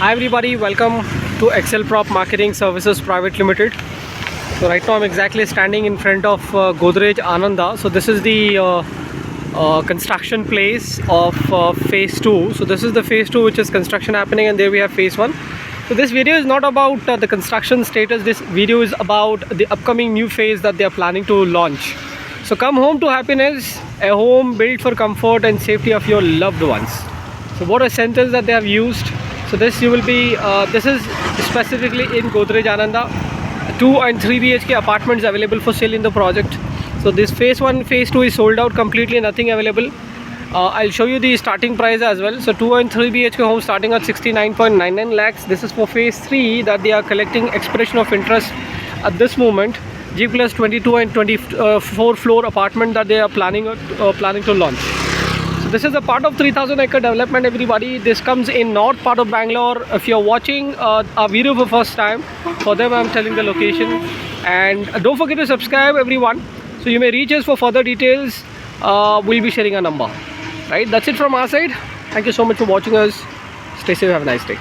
Hi everybody, welcome to HExcelprop Marketing Services Private Limited. So right now I'm exactly standing in front of Godrej Ananda. So this is the construction place of phase 2. So this is the phase 2 which is construction happening, and there we have phase 1. So this video is not about the construction status. This video is about the upcoming new phase that they are planning to launch. So come home to happiness, a home built for comfort and safety of your loved ones. So what a sentence that they have used. So this this is specifically in Godrej Ananda, 2 and 3 BHK apartments available for sale in the project. So this phase 1, phase 2 is sold out completely, nothing available. I'll show you the starting price as well. So 2 and 3 BHK homes starting at 69.99 lakhs. This is for phase 3 that they are collecting expression of interest at this moment. G plus 22 and 24 floor apartment that they are planning to launch. So this is a part of 3,000-acre development, everybody. This comes in north part of Bangalore. If you're watching our video for first time, for them I'm telling the location. And don't forget to subscribe, everyone. So you may reach us for further details. We'll be sharing a number. Right, that's it from our side. Thank you so much for watching us. Stay safe, have a nice day.